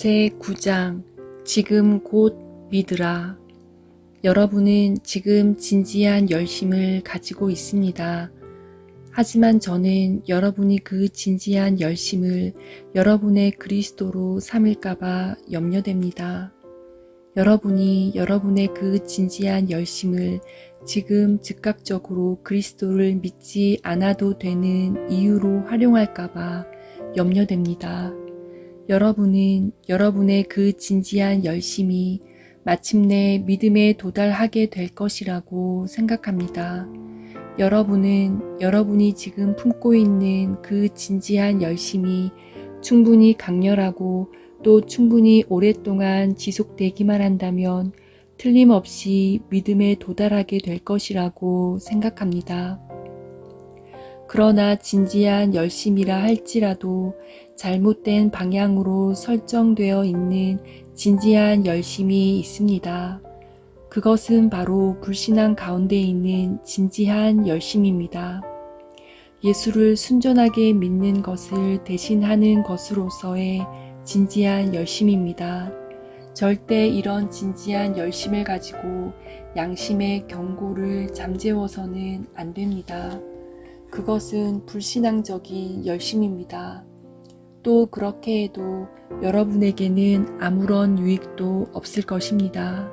제9장 지금 곧 믿으라. 여러분은 지금 진지한 열심을 가지고 있습니다. 하지만 저는 여러분이 그 진지한 열심을 여러분의 그리스도로 삼을까봐 염려됩니다. 여러분이 여러분의 그 진지한 열심을 지금 즉각적으로 그리스도를 믿지 않아도 되는 이유로 활용할까봐 염려됩니다. 여러분은 여러분의 그 진지한 열심이 마침내 믿음에 도달하게 될 것이라고 생각합니다. 여러분은 여러분이 지금 품고 있는 그 진지한 열심이 충분히 강렬하고 또 충분히 오랫동안 지속되기만 한다면 틀림없이 믿음에 도달하게 될 것이라고 생각합니다. 그러나 진지한 열심이라 할지라도 잘못된 방향으로 설정되어 있는 진지한 열심이 있습니다. 그것은 바로 불신앙 가운데 있는 진지한 열심입니다. 예수를 순전하게 믿는 것을 대신하는 것으로서의 진지한 열심입니다. 절대 이런 진지한 열심을 가지고 양심의 경고를 잠재워서는 안 됩니다. 그것은 불신앙적인 열심입니다. 또 그렇게 해도 여러분에게는 아무런 유익도 없을 것입니다.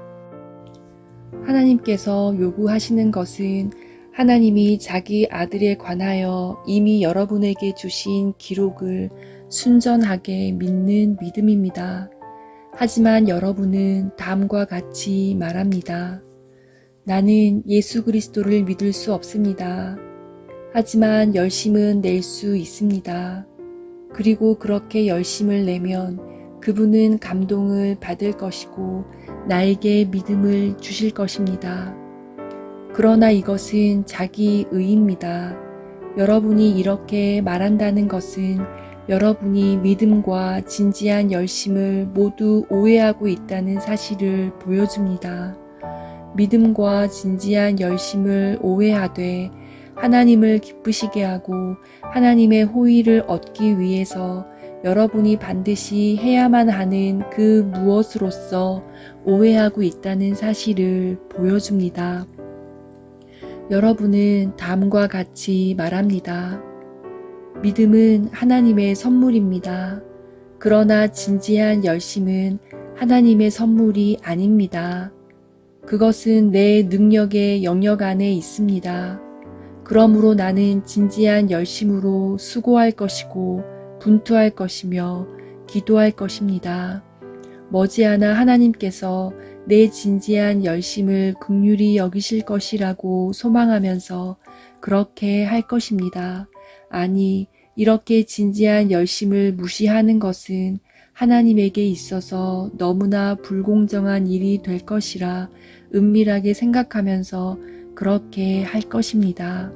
하나님께서 요구하시는 것은 하나님이 자기 아들에 관하여 이미 여러분에게 주신 기록을 순전하게 믿는 믿음입니다. 하지만 여러분은 다음과 같이 말합니다. 나는 예수 그리스도를 믿을 수 없습니다. 하지만 열심은 낼 수 있습니다. 그리고 그렇게 열심을 내면 그분은 감동을 받을 것이고 나에게 믿음을 주실 것입니다. 그러나 이것은 자기 의입니다. 여러분이 이렇게 말한다는 것은 여러분이 믿음과 진지한 열심을 모두 오해하고 있다는 사실을 보여줍니다. 믿음과 진지한 열심을 오해하되 하나님을 기쁘시게 하고 하나님의 호의를 얻기 위해서 여러분이 반드시 해야만 하는 그 무엇으로서 오해하고 있다는 사실을 보여줍니다. 여러분은 다음과 같이 말합니다. 믿음은 하나님의 선물입니다. 그러나 진지한 열심은 하나님의 선물이 아닙니다. 그것은 내 능력의 영역 안에 있습니다. 그러므로 나는 진지한 열심으로 수고할 것이고 분투할 것이며 기도할 것입니다. 머지않아 하나님께서 내 진지한 열심을 긍휼히 여기실 것이라고 소망하면서 그렇게 할 것입니다. 아니, 이렇게 진지한 열심을 무시하는 것은 하나님에게 있어서 너무나 불공정한 일이 될 것이라 은밀하게 생각하면서 그렇게 할 것입니다.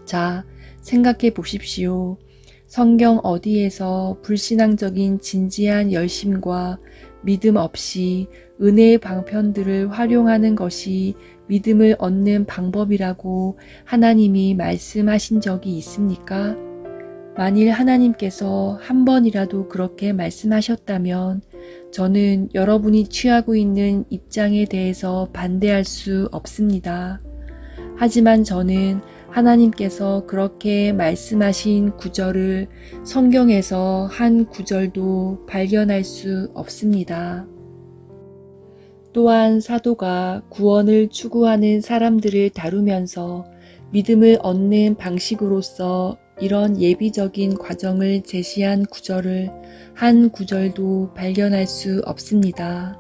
자, 생각해 보십시오. 성경 어디에서 불신앙적인 진지한 열심과 믿음 없이 은혜의 방편들을 활용하는 것이 믿음을 얻는 방법이라고 하나님이 말씀하신 적이 있습니까? 만일 하나님께서 한 번이라도 그렇게 말씀하셨다면 저는 여러분이 취하고 있는 입장에 대해서 반대할 수 없습니다. 하지만 저는 하나님께서 그렇게 말씀하신 구절을 성경에서 한 구절도 발견할 수 없습니다. 또한 사도가 구원을 추구하는 사람들을 다루면서 믿음을 얻는 방식으로서 이런 예비적인 과정을 제시한 구절을 한 구절도 발견할 수 없습니다.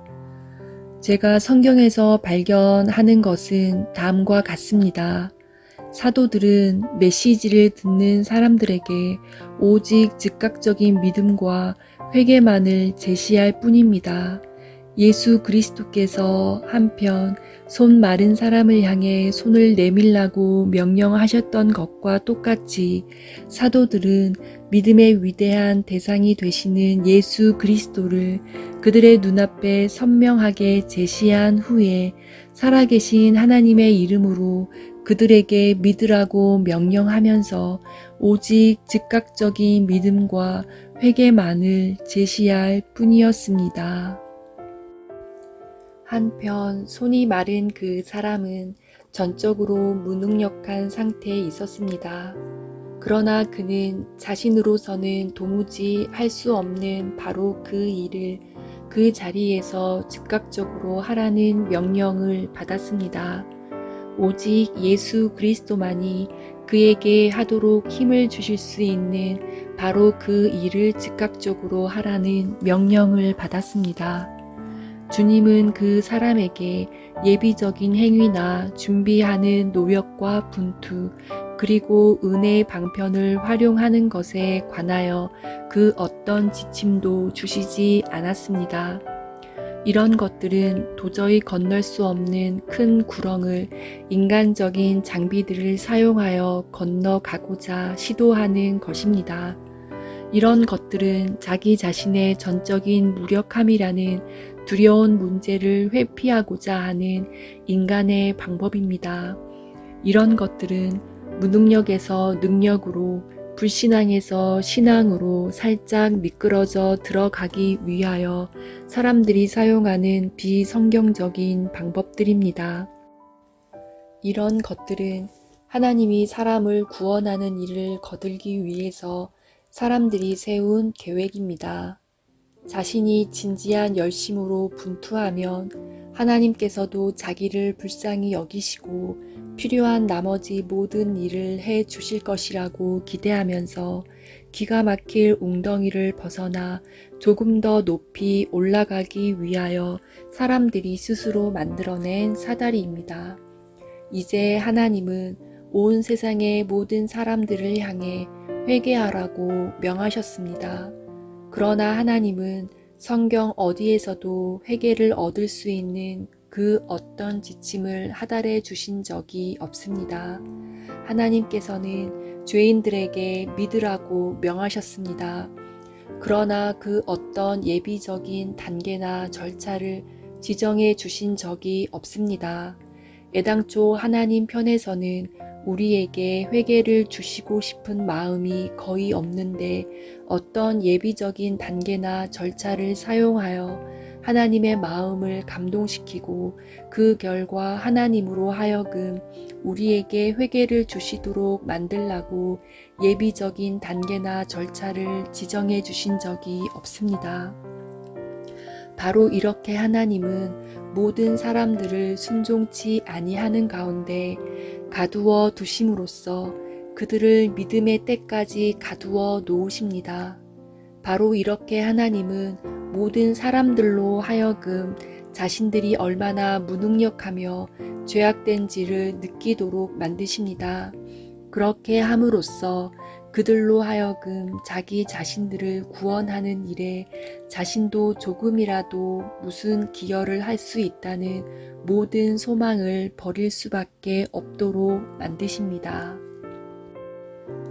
제가 성경에서 발견하는 것은 다음과 같습니다. 사도들은 메시지를 듣는 사람들에게 오직 즉각적인 믿음과 회개만을 제시할 뿐입니다. 예수 그리스도께서 한편 손 마른 사람을 향해 손을 내밀라고 명령하셨던 것과 똑같이 사도들은 믿음의 위대한 대상이 되시는 예수 그리스도를 그들의 눈앞에 선명하게 제시한 후에 살아계신 하나님의 이름으로 그들에게 믿으라고 명령하면서 오직 즉각적인 믿음과 회개만을 제시할 뿐이었습니다. 한편 손이 마른 그 사람은 전적으로 무능력한 상태에 있었습니다. 그러나 그는 자신으로서는 도무지 할 수 없는 바로 그 일을 그 자리에서 즉각적으로 하라는 명령을 받았습니다. 오직 예수 그리스도만이 그에게 하도록 힘을 주실 수 있는 바로 그 일을 즉각적으로 하라는 명령을 받았습니다. 주님은 그 사람에게 예비적인 행위나 준비하는 노력과 분투, 그리고 은혜의 방편을 활용하는 것에 관하여 그 어떤 지침도 주시지 않았습니다. 이런 것들은 도저히 건널 수 없는 큰 구렁을 인간적인 장비들을 사용하여 건너가고자 시도하는 것입니다. 이런 것들은 자기 자신의 전적인 무력함이라는 두려운 문제를 회피하고자 하는 인간의 방법입니다. 이런 것들은 무능력에서 능력으로, 불신앙에서 신앙으로 살짝 미끄러져 들어가기 위하여 사람들이 사용하는 비성경적인 방법들입니다. 이런 것들은 하나님이 사람을 구원하는 일을 거들기 위해서 사람들이 세운 계획입니다. 자신이 진지한 열심으로 분투하면 하나님께서도 자기를 불쌍히 여기시고 필요한 나머지 모든 일을 해 주실 것이라고 기대하면서 기가 막힐 웅덩이를 벗어나 조금 더 높이 올라가기 위하여 사람들이 스스로 만들어낸 사다리입니다. 이제 하나님은 온 세상의 모든 사람들을 향해 회개하라고 명하셨습니다. 그러나 하나님은 성경 어디에서도 회개를 얻을 수 있는 그 어떤 지침을 하달해 주신 적이 없습니다. 하나님께서는 죄인들에게 믿으라고 명하셨습니다. 그러나 그 어떤 예비적인 단계나 절차를 지정해 주신 적이 없습니다. 애당초 하나님 편에서는 우리에게 회개를 주시고 싶은 마음이 거의 없는데 어떤 예비적인 단계나 절차를 사용하여 하나님의 마음을 감동시키고 그 결과 하나님으로 하여금 우리에게 회개를 주시도록 만들라고 예비적인 단계나 절차를 지정해 주신 적이 없습니다. 바로 이렇게 하나님은 모든 사람들을 순종치 아니하는 가운데 가두어 두심으로써 그들을 믿음의 때까지 가두어 놓으십니다. 바로 이렇게 하나님은 모든 사람들로 하여금 자신들이 얼마나 무능력하며 죄악된지를 느끼도록 만드십니다. 그렇게 함으로써 그들로 하여금 자기 자신들을 구원하는 일에 자신도 조금이라도 무슨 기여를 할 수 있다는 모든 소망을 버릴 수밖에 없도록 만드십니다.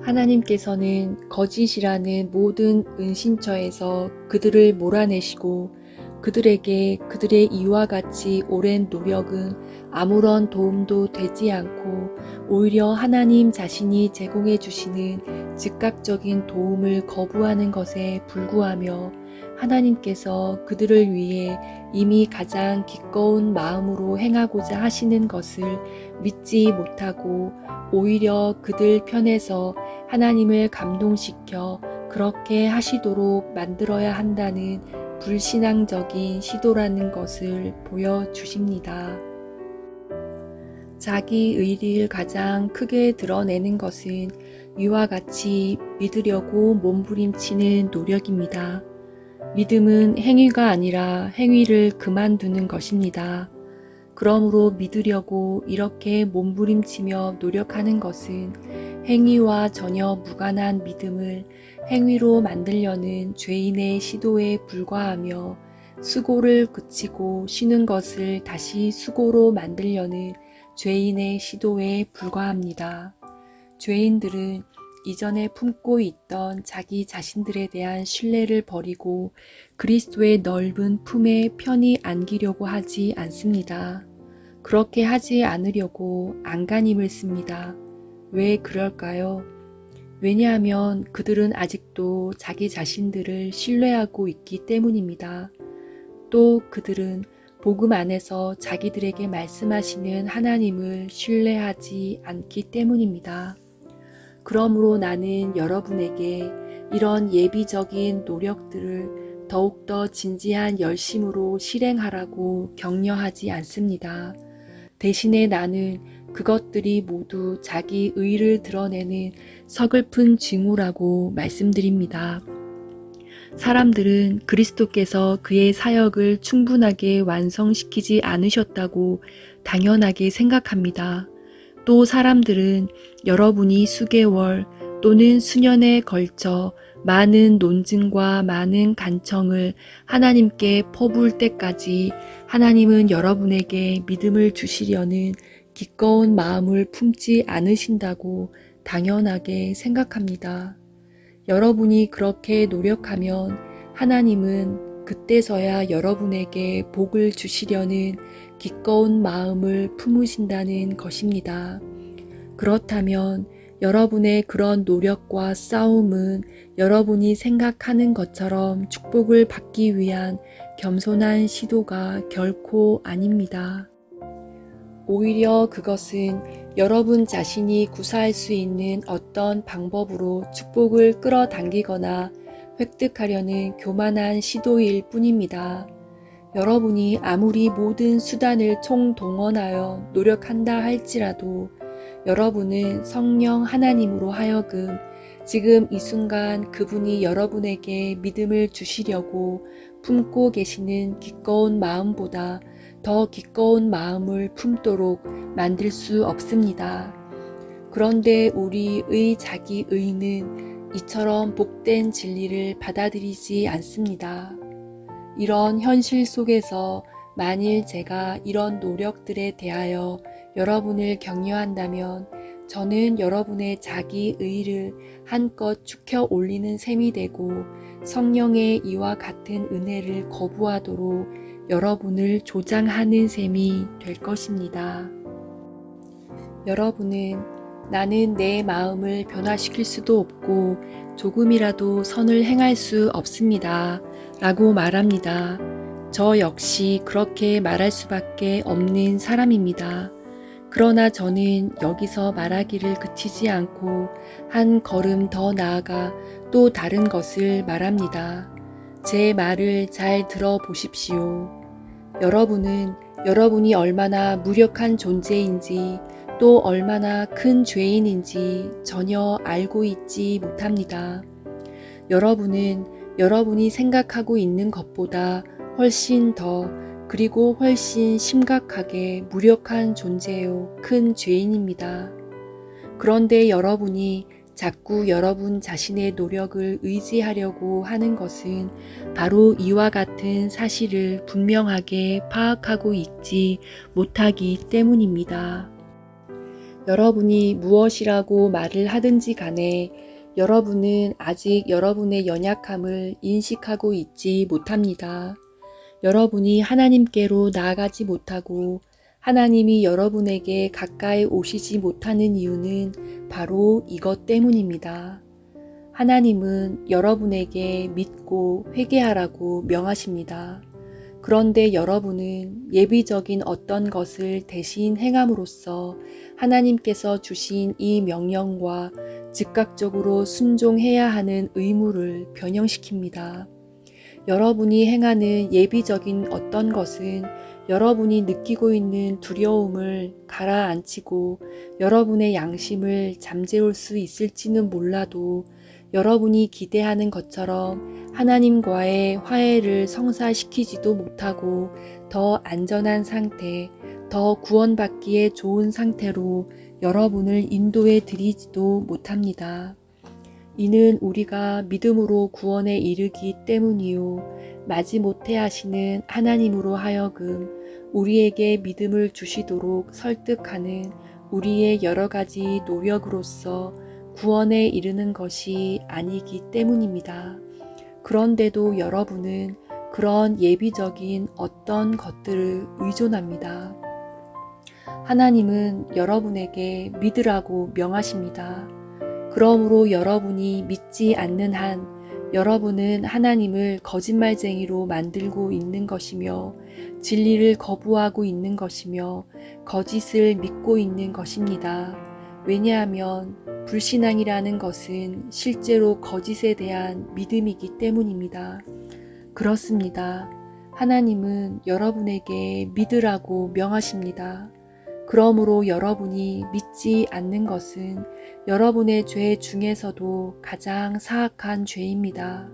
하나님께서는 거짓이라는 모든 은신처에서 그들을 몰아내시고 그들에게 그들의 이와 같이 오랜 노력은 아무런 도움도 되지 않고 오히려 하나님 자신이 제공해 주시는 즉각적인 도움을 거부하는 것에 불구하며 하나님께서 그들을 위해 이미 가장 기꺼운 마음으로 행하고자 하시는 것을 믿지 못하고 오히려 그들 편에서 하나님을 감동시켜 그렇게 하시도록 만들어야 한다는 불신앙적인 시도라는 것을 보여주십니다. 자기 의리를 가장 크게 드러내는 것은 이와 같이 믿으려고 몸부림치는 노력입니다. 믿음은 행위가 아니라 행위를 그만두는 것입니다. 그러므로 믿으려고 이렇게 몸부림치며 노력하는 것은 행위와 전혀 무관한 믿음을 행위로 만들려는 죄인의 시도에 불과하며 수고를 그치고 쉬는 것을 다시 수고로 만들려는 죄인의 시도에 불과합니다. 죄인들은 이전에 품고 있던 자기 자신들에 대한 신뢰를 버리고 그리스도의 넓은 품에 편히 안기려고 하지 않습니다. 그렇게 하지 않으려고 안간힘을 씁니다. 왜 그럴까요? 왜냐하면 그들은 아직도 자기 자신들을 신뢰하고 있기 때문입니다. 또 그들은 복음 안에서 자기들에게 말씀하시는 하나님을 신뢰하지 않기 때문입니다. 그러므로 나는 여러분에게 이런 예비적인 노력들을 더욱더 진지한 열심으로 실행하라고 격려하지 않습니다. 대신에 나는 그것들이 모두 자기 의를 드러내는 서글픈 징후라고 말씀드립니다. 사람들은 그리스도께서 그의 사역을 충분하게 완성시키지 않으셨다고 당연하게 생각합니다. 또 사람들은 여러분이 수개월 또는 수년에 걸쳐 많은 논증과 많은 간청을 하나님께 퍼부을 때까지 하나님은 여러분에게 믿음을 주시려는 기꺼운 마음을 품지 않으신다고 당연하게 생각합니다. 여러분이 그렇게 노력하면 하나님은 그때서야 여러분에게 복을 주시려는 기꺼운 마음을 품으신다는 것입니다. 그렇다면 여러분의 그런 노력과 싸움은 여러분이 생각하는 것처럼 축복을 받기 위한 겸손한 시도가 결코 아닙니다. 오히려 그것은 여러분 자신이 구사할 수 있는 어떤 방법으로 축복을 끌어당기거나 획득하려는 교만한 시도일 뿐입니다. 여러분이 아무리 모든 수단을 총동원하여 노력한다 할지라도 여러분은 성령 하나님으로 하여금 지금 이 순간 그분이 여러분에게 믿음을 주시려고 품고 계시는 기꺼운 마음보다 더 기꺼운 마음을 품도록 만들 수 없습니다. 그런데 우리의 자기 의는 이처럼 복된 진리를 받아들이지 않습니다. 이런 현실 속에서 만일 제가 이런 노력들에 대하여 여러분을 격려한다면 저는 여러분의 자기 의를 한껏 축혀 올리는 셈이 되고 성령의 이와 같은 은혜를 거부하도록 여러분을 조장하는 셈이 될 것입니다. 여러분은 나는 내 마음을 변화시킬 수도 없고 조금이라도 선을 행할 수 없습니다. 라고 말합니다. 저 역시 그렇게 말할 수밖에 없는 사람입니다. 그러나 저는 여기서 말하기를 그치지 않고 한 걸음 더 나아가 또 다른 것을 말합니다. 제 말을 잘 들어보십시오. 여러분은 여러분이 얼마나 무력한 존재인지 또 얼마나 큰 죄인인지 전혀 알고 있지 못합니다. 여러분은 여러분이 생각하고 있는 것보다 훨씬 더 그리고 훨씬 심각하게 무력한 존재요 큰 죄인입니다. 그런데 여러분이 자꾸 여러분 자신의 노력을 의지하려고 하는 것은 바로 이와 같은 사실을 분명하게 파악하고 있지 못하기 때문입니다. 여러분이 무엇이라고 말을 하든지 간에 여러분은 아직 여러분의 연약함을 인식하고 있지 못합니다. 여러분이 하나님께로 나아가지 못하고 하나님이 여러분에게 가까이 오시지 못하는 이유는 바로 이것 때문입니다. 하나님은 여러분에게 믿고 회개하라고 명하십니다. 그런데 여러분은 예비적인 어떤 것을 대신 행함으로써 하나님께서 주신 이 명령과 즉각적으로 순종해야 하는 의무를 변형시킵니다. 여러분이 행하는 예비적인 어떤 것은 여러분이 느끼고 있는 두려움을 가라앉히고 여러분의 양심을 잠재울 수 있을지는 몰라도 여러분이 기대하는 것처럼 하나님과의 화해를 성사시키지도 못하고 더 안전한 상태, 더 구원받기에 좋은 상태로 여러분을 인도해 드리지도 못합니다. 이는 우리가 믿음으로 구원에 이르기 때문이요 마지못해 하시는 하나님으로 하여금 우리에게 믿음을 주시도록 설득하는 우리의 여러 가지 노력으로서 구원에 이르는 것이 아니기 때문입니다. 그런데도 여러분은 그런 예비적인 어떤 것들을 의존합니다. 하나님은 여러분에게 믿으라고 명하십니다. 그러므로 여러분이 믿지 않는 한 여러분은 하나님을 거짓말쟁이로 만들고 있는 것이며 진리를 거부하고 있는 것이며 거짓을 믿고 있는 것입니다. 왜냐하면 불신앙이라는 것은 실제로 거짓에 대한 믿음이기 때문입니다. 그렇습니다. 하나님은 여러분에게 믿으라고 명하십니다. 그러므로 여러분이 믿지 않는 것은 여러분의 죄 중에서도 가장 사악한 죄입니다.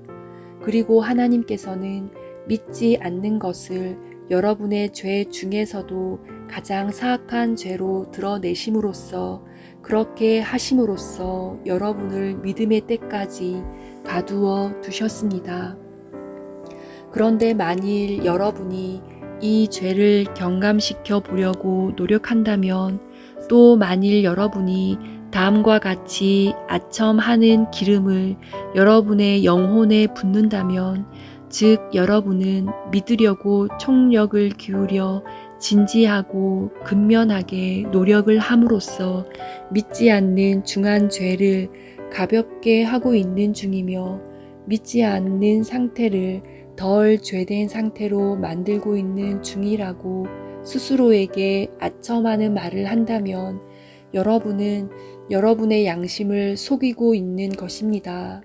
그리고 하나님께서는 믿지 않는 것을 여러분의 죄 중에서도 가장 사악한 죄로 드러내심으로써 그렇게 하심으로써 여러분을 믿음의 때까지 가두어 두셨습니다. 그런데 만일 여러분이 이 죄를 경감시켜 보려고 노력한다면 또 만일 여러분이 다음과 같이 아첨하는 기름을 여러분의 영혼에 붓는다면 즉 여러분은 믿으려고 총력을 기울여 진지하고 근면하게 노력을 함으로써 믿지 않는 중한 죄를 가볍게 하고 있는 중이며 믿지 않는 상태를 덜 죄된 상태로 만들고 있는 중이라고 스스로에게 아첨하는 말을 한다면 여러분은 여러분의 양심을 속이고 있는 것입니다.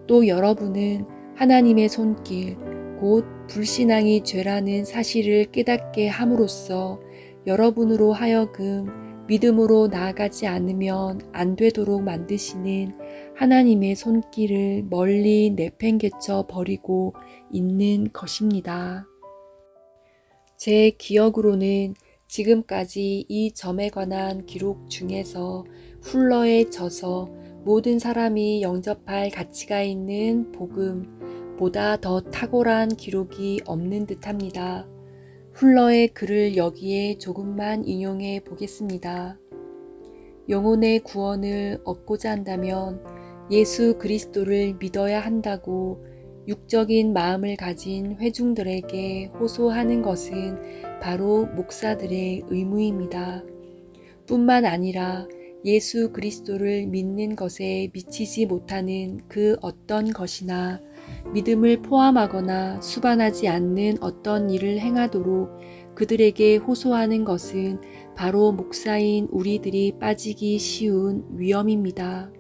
또 여러분은 하나님의 손길, 곧 불신앙이 죄라는 사실을 깨닫게 함으로써 여러분으로 하여금 믿음으로 나아가지 않으면 안 되도록 만드시는 하나님의 손길을 멀리 내팽개쳐 버리고 있는 것입니다. 제 기억으로는 지금까지 이 점에 관한 기록 중에서 훌러에 져서 모든 사람이 영접할 가치가 있는 복음보다 더 탁월한 기록이 없는 듯합니다. 훌러의 글을 여기에 조금만 인용해 보겠습니다. 영혼의 구원을 얻고자 한다면 예수 그리스도를 믿어야 한다고 육적인 마음을 가진 회중들에게 호소하는 것은 바로 목사들의 의무입니다. 뿐만 아니라 예수 그리스도를 믿는 것에 미치지 못하는 그 어떤 것이나 믿음을 포함하거나 수반하지 않는 어떤 일을 행하도록 그들에게 호소하는 것은 바로 목사인 우리들이 빠지기 쉬운 위험입니다.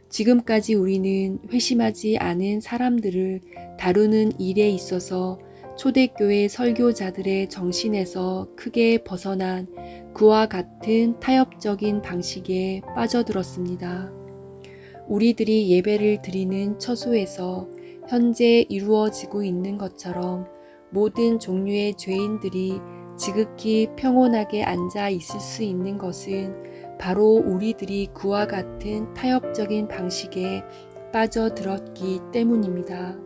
지금까지 우리는 회심하지 않은 사람들을 다루는 일에 있어서 초대교회 설교자들의 정신에서 크게 벗어난 그와 같은 타협적인 방식에 빠져들었습니다. 우리들이 예배를 드리는 처소에서 현재 이루어지고 있는 것처럼 모든 종류의 죄인들이 지극히 평온하게 앉아 있을 수 있는 것은 바로 우리들이 그와 같은 타협적인 방식에 빠져들었기 때문입니다.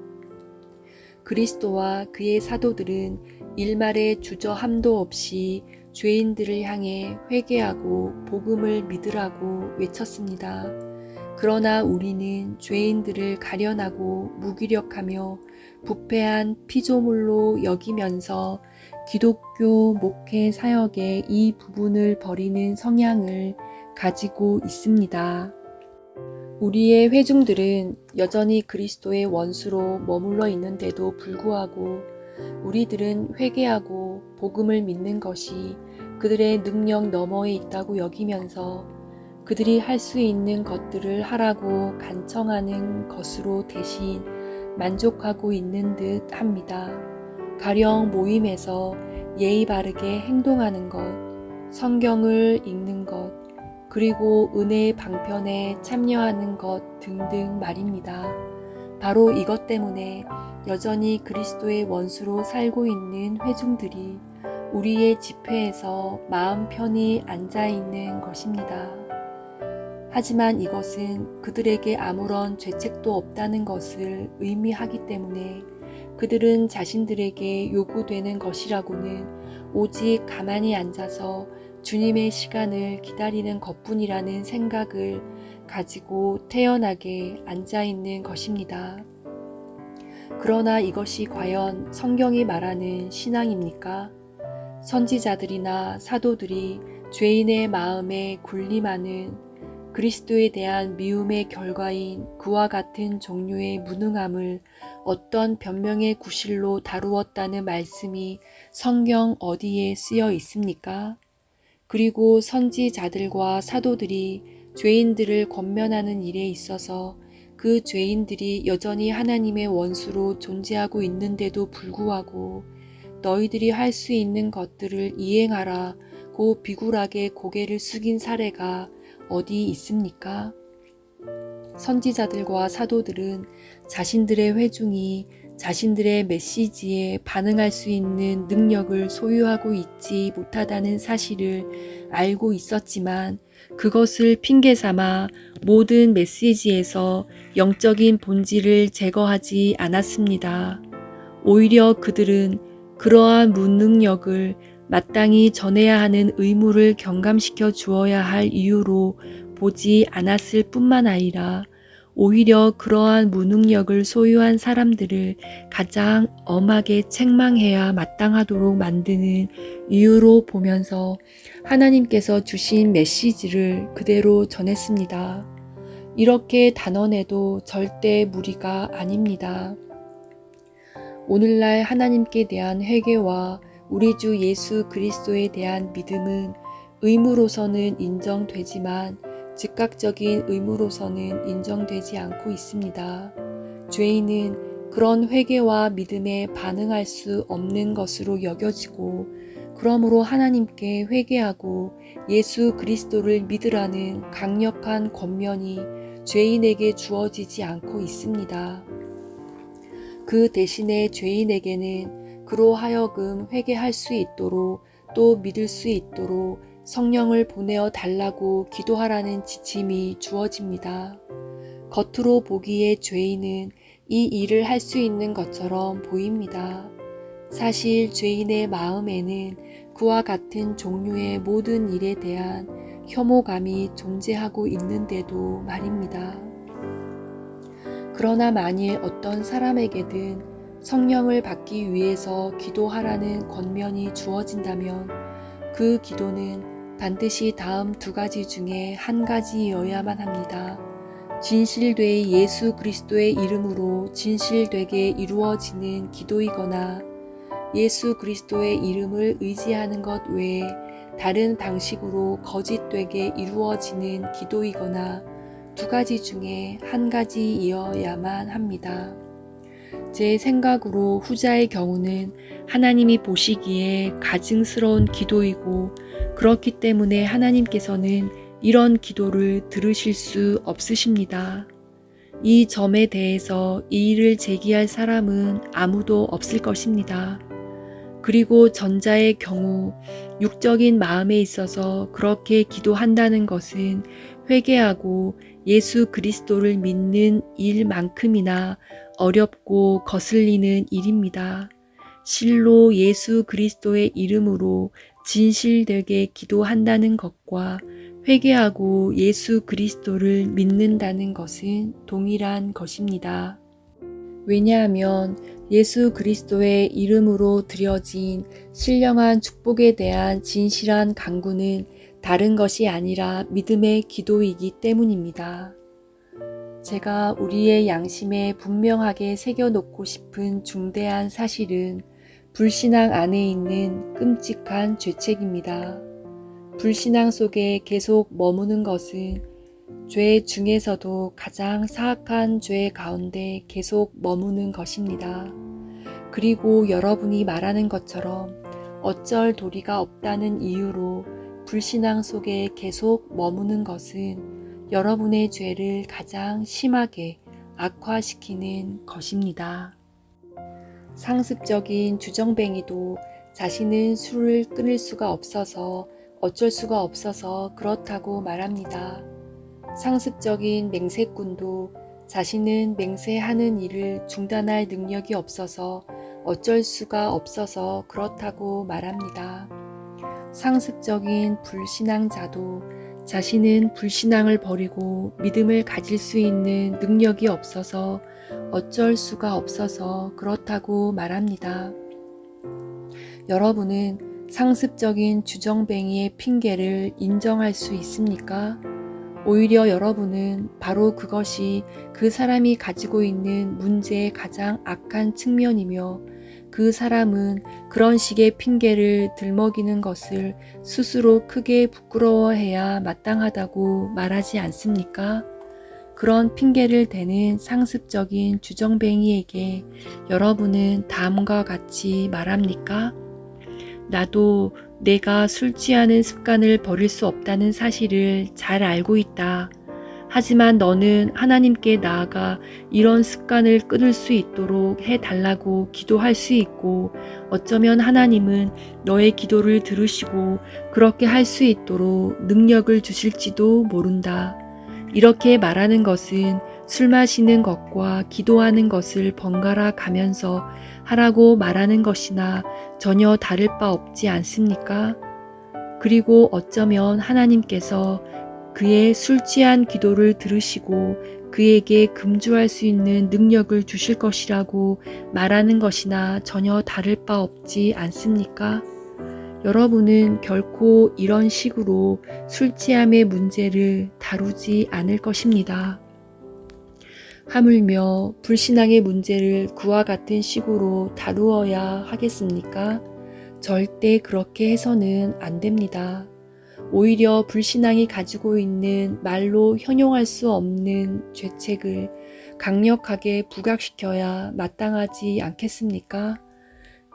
그리스도와 그의 사도들은 일말의 주저함도 없이 죄인들을 향해 회개하고 복음을 믿으라고 외쳤습니다. 그러나 우리는 죄인들을 가련하고 무기력하며 부패한 피조물로 여기면서 기독교 목회 사역의 이 부분을 버리는 성향을 가지고 있습니다. 우리의 회중들은 여전히 그리스도의 원수로 머물러 있는데도 불구하고 우리들은 회개하고 복음을 믿는 것이 그들의 능력 너머에 있다고 여기면서 그들이 할 수 있는 것들을 하라고 간청하는 것으로 대신 만족하고 있는 듯 합니다. 가령 모임에서 예의 바르게 행동하는 것, 성경을 읽는 것, 그리고 은혜의 방편에 참여하는 것 등등 말입니다. 바로 이것 때문에 여전히 그리스도의 원수로 살고 있는 회중들이 우리의 집회에서 마음 편히 앉아 있는 것입니다. 하지만 이것은 그들에게 아무런 죄책도 없다는 것을 의미하기 때문에 그들은 자신들에게 요구되는 것이라고는 오직 가만히 앉아서 주님의 시간을 기다리는 것뿐이라는 생각을 가지고 태연하게 앉아 있는 것입니다. 그러나 이것이 과연 성경이 말하는 신앙입니까? 선지자들이나 사도들이 죄인의 마음에 군림하는 그리스도에 대한 미움의 결과인 그와 같은 종류의 무능함을 어떤 변명의 구실로 다루었다는 말씀이 성경 어디에 쓰여 있습니까? 그리고 선지자들과 사도들이 죄인들을 권면하는 일에 있어서 그 죄인들이 여전히 하나님의 원수로 존재하고 있는데도 불구하고 너희들이 할 수 있는 것들을 이행하라 고 비굴하게 고개를 숙인 사례가 어디 있습니까? 선지자들과 사도들은 자신들의 회중이 자신들의 메시지에 반응할 수 있는 능력을 소유하고 있지 못하다는 사실을 알고 있었지만 그것을 핑계 삼아 모든 메시지에서 영적인 본질을 제거하지 않았습니다. 오히려 그들은 그러한 무능력을 마땅히 전해야 하는 의무를 경감시켜 주어야 할 이유로 보지 않았을 뿐만 아니라 오히려 그러한 무능력을 소유한 사람들을 가장 엄하게 책망해야 마땅하도록 만드는 이유로 보면서 하나님께서 주신 메시지를 그대로 전했습니다. 이렇게 단언해도 절대 무리가 아닙니다. 오늘날 하나님께 대한 회개와 우리 주 예수 그리스도에 대한 믿음은 의무로서는 인정되지만 즉각적인 의무로서는 인정되지 않고 있습니다. 죄인은 그런 회개와 믿음에 반응할 수 없는 것으로 여겨지고 그러므로 하나님께 회개하고 예수 그리스도를 믿으라는 강력한 권면이 죄인에게 주어지지 않고 있습니다. 그 대신에 죄인에게는 그로 하여금 회개할 수 있도록 또 믿을 수 있도록 성령을 보내어 달라고 기도하라는 지침이 주어집니다. 겉으로 보기에 죄인은 이 일을 할 수 있는 것처럼 보입니다. 사실 죄인의 마음에는 그와 같은 종류의 모든 일에 대한 혐오감이 존재하고 있는데도 말입니다. 그러나 만일 어떤 사람에게든 성령을 받기 위해서 기도하라는 권면이 주어진다면 그 기도는 반드시 다음 두 가지 중에 한 가지여야만 합니다. 진실되이 예수 그리스도의 이름으로 진실되게 이루어지는 기도이거나 예수 그리스도의 이름을 의지하는 것 외에 다른 방식으로 거짓되게 이루어지는 기도이거나 두 가지 중에 한 가지이어야만 합니다. 제 생각으로 후자의 경우는 하나님이 보시기에 가증스러운 기도이고 그렇기 때문에 하나님께서는 이런 기도를 들으실 수 없으십니다. 이 점에 대해서 이의를 제기할 사람은 아무도 없을 것입니다. 그리고 전자의 경우 육적인 마음에 있어서 그렇게 기도한다는 것은 회개하고 예수 그리스도를 믿는 일만큼이나 어렵고 거슬리는 일입니다. 실로 예수 그리스도의 이름으로 진실되게 기도한다는 것과 회개하고 예수 그리스도를 믿는다는 것은 동일한 것입니다. 왜냐하면 예수 그리스도의 이름으로 드려진 신령한 축복에 대한 진실한 간구는 다른 것이 아니라 믿음의 기도이기 때문입니다. 제가 우리의 양심에 분명하게 새겨놓고 싶은 중대한 사실은 불신앙 안에 있는 끔찍한 죄책입니다. 불신앙 속에 계속 머무는 것은 죄 중에서도 가장 사악한 죄 가운데 계속 머무는 것입니다. 그리고 여러분이 말하는 것처럼 어쩔 도리가 없다는 이유로 불신앙 속에 계속 머무는 것은 여러분의 죄를 가장 심하게 악화시키는 것입니다. 상습적인 주정뱅이도 자신은 술을 끊을 수가 없어서 어쩔 수가 없어서 그렇다고 말합니다. 상습적인 맹세꾼도 자신은 맹세하는 일을 중단할 능력이 없어서 어쩔 수가 없어서 그렇다고 말합니다. 상습적인 불신앙자도 자신은 불신앙을 버리고 믿음을 가질 수 있는 능력이 없어서 어쩔 수가 없어서 그렇다고 말합니다. 여러분은 상습적인 주정뱅이의 핑계를 인정할 수 있습니까? 오히려 여러분은 바로 그것이 그 사람이 가지고 있는 문제의 가장 악한 측면이며 그 사람은 그런 식의 핑계를 들먹이는 것을 스스로 크게 부끄러워해야 마땅하다고 말하지 않습니까? 그런 핑계를 대는 상습적인 주정뱅이에게 여러분은 다음과 같이 말합니까? 나도 내가 술 취하는 습관을 버릴 수 없다는 사실을 잘 알고 있다. 하지만 너는 하나님께 나아가 이런 습관을 끊을 수 있도록 해달라고 기도할 수 있고 어쩌면 하나님은 너의 기도를 들으시고 그렇게 할 수 있도록 능력을 주실지도 모른다. 이렇게 말하는 것은 술 마시는 것과 기도하는 것을 번갈아 가면서 하라고 말하는 것이나 전혀 다를 바 없지 않습니까? 그리고 어쩌면 하나님께서 그의 술 취한 기도를 들으시고 그에게 금주할 수 있는 능력을 주실 것이라고 말하는 것이나 전혀 다를 바 없지 않습니까? 여러분은 결코 이런 식으로 술 취함의 문제를 다루지 않을 것입니다. 하물며 불신앙의 문제를 그와 같은 식으로 다루어야 하겠습니까? 절대 그렇게 해서는 안 됩니다. 오히려 불신앙이 가지고 있는 말로 형용할 수 없는 죄책을 강력하게 부각시켜야 마땅하지 않겠습니까?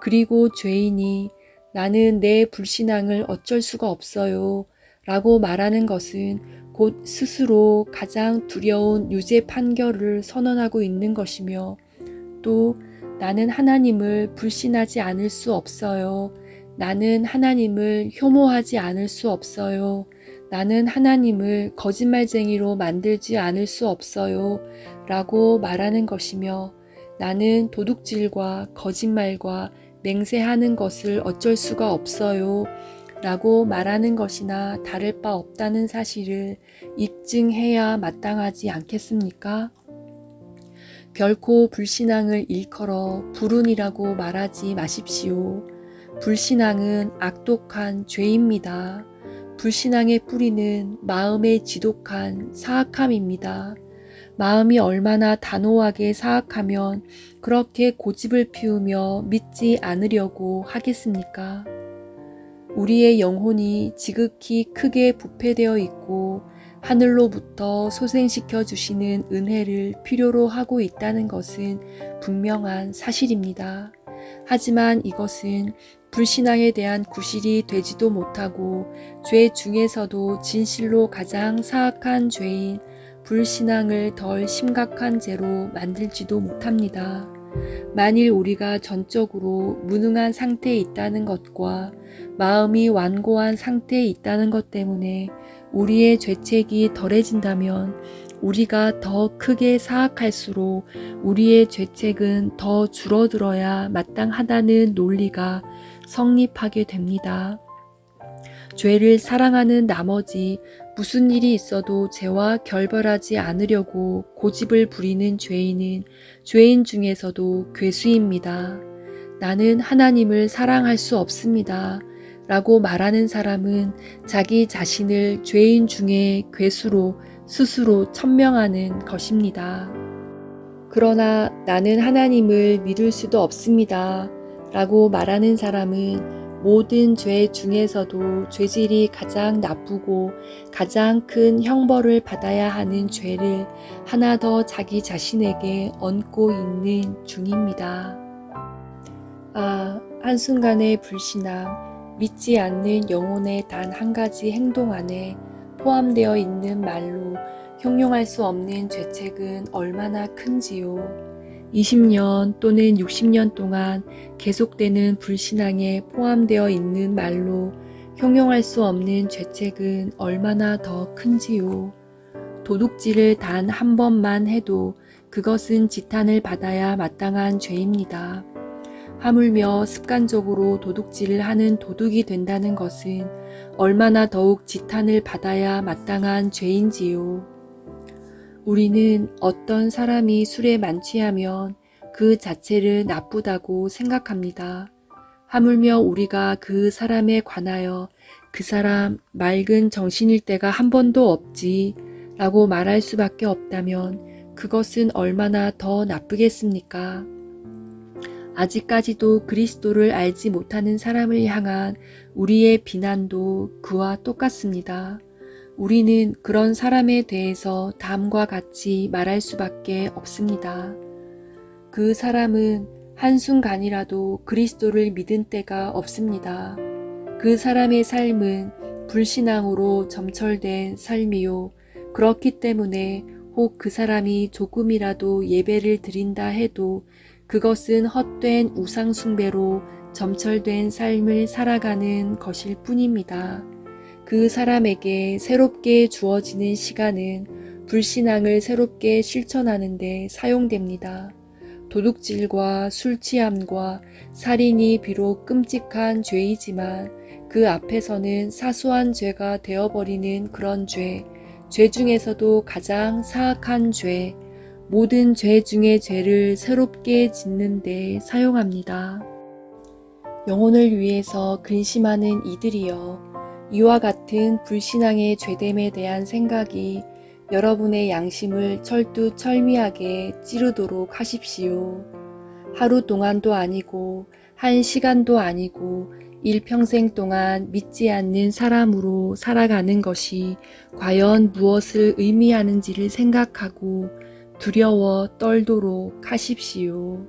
그리고 죄인이 나는 내 불신앙을 어쩔 수가 없어요 라고 말하는 것은 곧 스스로 가장 두려운 유죄 판결을 선언하고 있는 것이며 또 나는 하나님을 불신하지 않을 수 없어요. 나는 하나님을 혐오하지 않을 수 없어요. 나는 하나님을 거짓말쟁이로 만들지 않을 수 없어요. 라고 말하는 것이며 나는 도둑질과 거짓말과 맹세하는 것을 어쩔 수가 없어요. 라고 말하는 것이나 다를 바 없다는 사실을 입증해야 마땅하지 않겠습니까? 결코 불신앙을 일컬어 불운이라고 말하지 마십시오. 불신앙은 악독한 죄입니다. 불신앙의 뿌리는 마음의 지독한 사악함입니다. 마음이 얼마나 단호하게 사악하면 그렇게 고집을 피우며 믿지 않으려고 하겠습니까? 우리의 영혼이 지극히 크게 부패되어 있고 하늘로부터 소생시켜 주시는 은혜를 필요로 하고 있다는 것은 분명한 사실입니다. 하지만 이것은 불신앙에 대한 구실이 되지도 못하고 죄 중에서도 진실로 가장 사악한 죄인 불신앙을 덜 심각한 죄로 만들지도 못합니다. 만일 우리가 전적으로 무능한 상태에 있다는 것과 마음이 완고한 상태에 있다는 것 때문에 우리의 죄책이 덜해진다면 우리가 더 크게 사악할수록 우리의 죄책은 더 줄어들어야 마땅하다는 논리가 성립하게 됩니다. 죄를 사랑하는 나머지 무슨 일이 있어도 죄와 결별하지 않으려고 고집을 부리는 죄인은 죄인 중에서도 괴수입니다. 나는 하나님을 사랑할 수 없습니다. 라고 말하는 사람은 자기 자신을 죄인 중에 괴수로 스스로 천명하는 것입니다. 그러나 나는 하나님을 믿을 수도 없습니다. 라고 말하는 사람은 모든 죄 중에서도 죄질이 가장 나쁘고 가장 큰 형벌을 받아야 하는 죄를 하나 더 자기 자신에게 얹고 있는 중입니다. 한순간의 불신앙, 믿지 않는 영혼의 단 한 가지 행동 안에 포함되어 있는 말로 형용할 수 없는 죄책은 얼마나 큰지요. 20년 또는 60년 동안 계속되는 불신앙에 포함되어 있는 말로 형용할 수 없는 죄책은 얼마나 더 큰지요. 도둑질을 단 한 번만 해도 그것은 지탄을 받아야 마땅한 죄입니다. 하물며 습관적으로 도둑질을 하는 도둑이 된다는 것은 얼마나 더욱 지탄을 받아야 마땅한 죄인지요. 우리는 어떤 사람이 술에 만취하면 그 자체를 나쁘다고 생각합니다. 하물며 우리가 그 사람에 관하여 그 사람 맑은 정신일 때가 한 번도 없지. 라고 말할 수밖에 없다면 그것은 얼마나 더 나쁘겠습니까? 아직까지도 그리스도를 알지 못하는 사람을 향한 우리의 비난도 그와 똑같습니다. 우리는 그런 사람에 대해서 다음과 같이 말할 수밖에 없습니다. 그 사람은 한순간이라도 그리스도를 믿은 때가 없습니다. 그 사람의 삶은 불신앙으로 점철된 삶이요. 그렇기 때문에 혹 그 사람이 조금이라도 예배를 드린다 해도 그것은 헛된 우상숭배로 점철된 삶을 살아가는 것일 뿐입니다. 그 사람에게 새롭게 주어지는 시간은 불신앙을 새롭게 실천하는 데 사용됩니다. 도둑질과 술 취함과 살인이 비록 끔찍한 죄이지만 그 앞에서는 사소한 죄가 되어버리는 그런 죄 중에서도 가장 사악한 죄, 모든 죄 중에 죄를 새롭게 짓는 데 사용합니다. 영혼을 위해서 근심하는 이들이여, 이와 같은 불신앙의 죄됨에 대한 생각이 여러분의 양심을 철두철미하게 찌르도록 하십시오. 하루 동안도 아니고 한 시간도 아니고 일평생 동안 믿지 않는 사람으로 살아가는 것이 과연 무엇을 의미하는지를 생각하고 두려워 떨도록 하십시오.